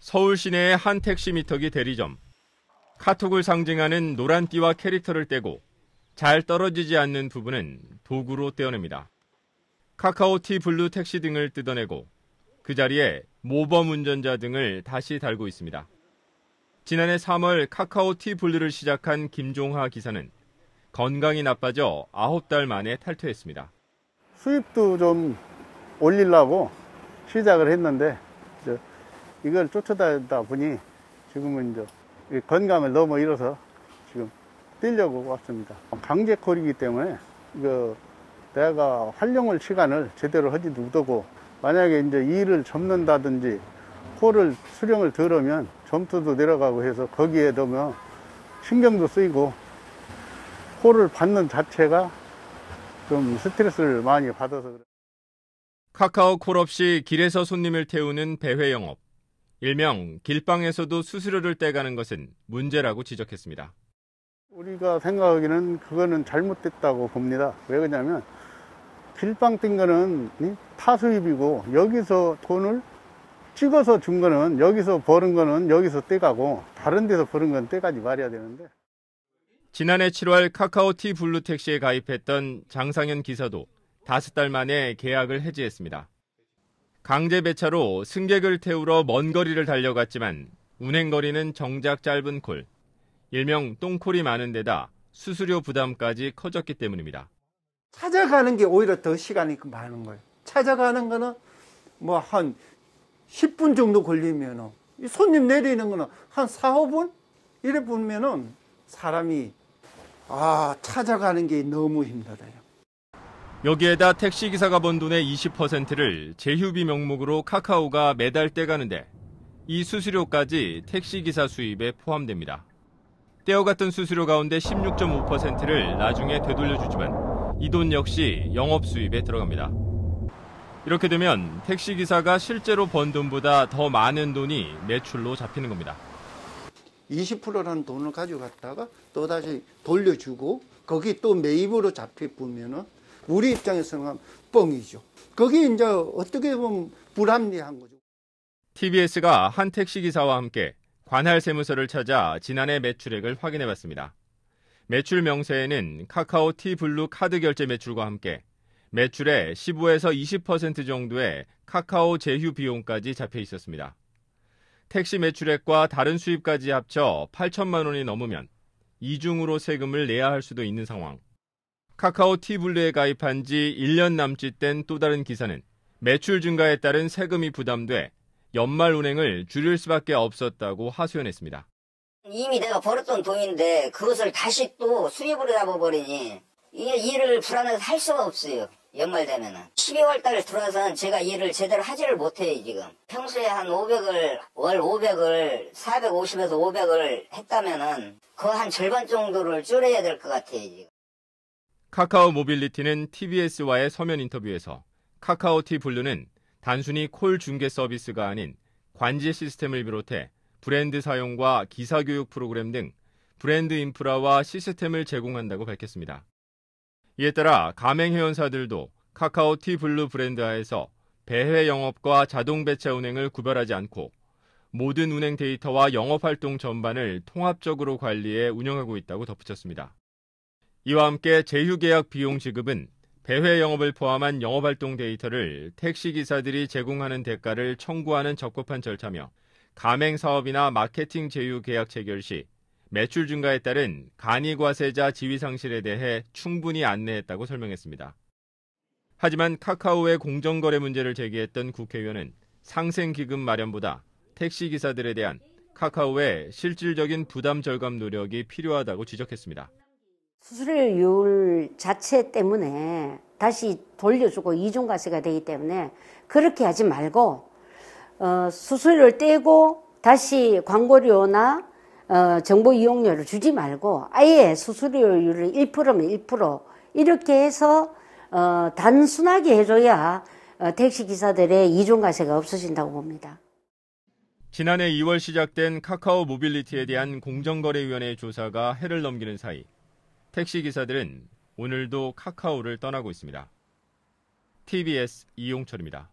서울 시내의 한 택시 미터기 대리점. 카톡을 상징하는 노란 띠와 캐릭터를 떼고 잘 떨어지지 않는 부분은 도구로 떼어냅니다. 카카오티 블루 택시 등을 뜯어내고 그 자리에 모범 운전자 등을 다시 달고 있습니다. 지난해 3월 카카오티 블루를 시작한 김종하 기사는 건강이 나빠져 9달 만에 탈퇴했습니다. 수입도 좀 올리려고 시작을 했는데 이걸 쫓아다니다 보니 지금은 이제 건강을 너무 잃어서 지금 뛰려고 왔습니다. 강제콜이기 때문에 내가 활용할 시간을 제대로 하지도 못하고 만약에 이제 일을 접는다든지 콜을 수령을 들으면 점수도 내려가고 해서 거기에 너무 신경도 쓰이고 콜을 받는 자체가 좀 스트레스를 많이 받아서 그래요. 카카오 콜 없이 길에서 손님을 태우는 배회 영업. 일명 길방에서도 수수료를 떼가는 것은 문제라고 지적했습니다. 우리가 생각하기는 그거는 잘못됐다고 봅니다. 왜 그러냐면 길방 뛴 거는 타수입이고 여기서 돈을 찍어서 준 거는 여기서 버는 거는 여기서 떼가고 다른 데서 버는 건 떼가지 말아야 되는데. 지난해 7월 카카오티 블루 택시에 가입했던 장상현 기사도 5달 만에 계약을 해지했습니다. 강제 배차로 승객을 태우러 먼 거리를 달려갔지만 운행거리는 정작 짧은 콜, 일명 똥콜이 많은 데다 수수료 부담까지 커졌기 때문입니다. 찾아가는 게 오히려 더 시간이 많은 거예요. 찾아가는 거는 뭐 한 10분 정도 걸리면은 손님 내리는 거는 한 4, 5분? 이래 보면은 사람이 찾아가는 게 너무 힘들어요. 여기에다 택시기사가 번 돈의 20%를 제휴비 명목으로 카카오가 매달 떼가는데 이 수수료까지 택시기사 수입에 포함됩니다. 떼어갔던 수수료 가운데 16.5%를 나중에 되돌려주지만 이 돈 역시 영업 수입에 들어갑니다. 이렇게 되면 택시기사가 실제로 번 돈보다 더 많은 돈이 매출로 잡히는 겁니다. 20%라는 돈을 가져갔다가 또다시 돌려주고 거기 또 매입으로 잡혀보면은 우리 입장에서는 뻥이죠. 그게 이제 어떻게 보면 불합리한 거죠. TBS가 한 택시기사와 함께 관할 세무서를 찾아 지난해 매출액을 확인해봤습니다. 매출 명세에는 카카오 T 블루 카드 결제 매출과 함께 매출의 15에서 20% 정도의 카카오 제휴 비용까지 잡혀 있었습니다. 택시 매출액과 다른 수입까지 합쳐 8천만 원이 넘으면 이중으로 세금을 내야 할 수도 있는 상황. 카카오 T 블루에 가입한 지 1년 남짓 된 또 다른 기사는 매출 증가에 따른 세금이 부담돼 연말 운행을 줄일 수밖에 없었다고 하소연했습니다. 이미 내가 벌었던 돈인데 그것을 다시 또 수입으로 잡아버리니 이게 일을 불안해서 할 수가 없어요. 연말 되면은 12월 달 들어와서는 제가 일을 제대로 하지를 못해요. 지금 평소에 한 500을 월 500을 450에서 500을 했다면은 그 한 절반 정도를 줄여야 될 것 같아요. 지금. 카카오 모빌리티는 TBS와의 서면 인터뷰에서 카카오티 블루는 단순히 콜 중개 서비스가 아닌 관제 시스템을 비롯해 브랜드 사용과 기사교육 프로그램 등 브랜드 인프라와 시스템을 제공한다고 밝혔습니다. 이에 따라 가맹회원사들도 카카오티 블루 브랜드 하에서 배회 영업과 자동 배차 운행을 구별하지 않고 모든 운행 데이터와 영업활동 전반을 통합적으로 관리해 운영하고 있다고 덧붙였습니다. 이와 함께 제휴계약 비용 지급은 배회 영업을 포함한 영업활동 데이터를 택시기사들이 제공하는 대가를 청구하는 적법한 절차며 가맹사업이나 마케팅 제휴 계약 체결 시 매출 증가에 따른 간이과세자 지위상실에 대해 충분히 안내했다고 설명했습니다. 하지만 카카오의 공정거래 문제를 제기했던 국회의원은 상생기금 마련보다 택시기사들에 대한 카카오의 실질적인 부담 절감 노력이 필요하다고 지적했습니다. 수수료율 자체 때문에 다시 돌려주고 이중과세가 되기 때문에 그렇게 하지 말고 수수료를 떼고 다시 광고료나 정보 이용료를 주지 말고 아예 수수료율을 1%면 1% 이렇게 해서 단순하게 해줘야 택시기사들의 이중과세가 없어진다고 봅니다. 지난해 2월 시작된 카카오 모빌리티에 대한 공정거래위원회의 조사가 해를 넘기는 사이 택시기사들은 오늘도 카카오를 떠나고 있습니다. TBS 이용철입니다.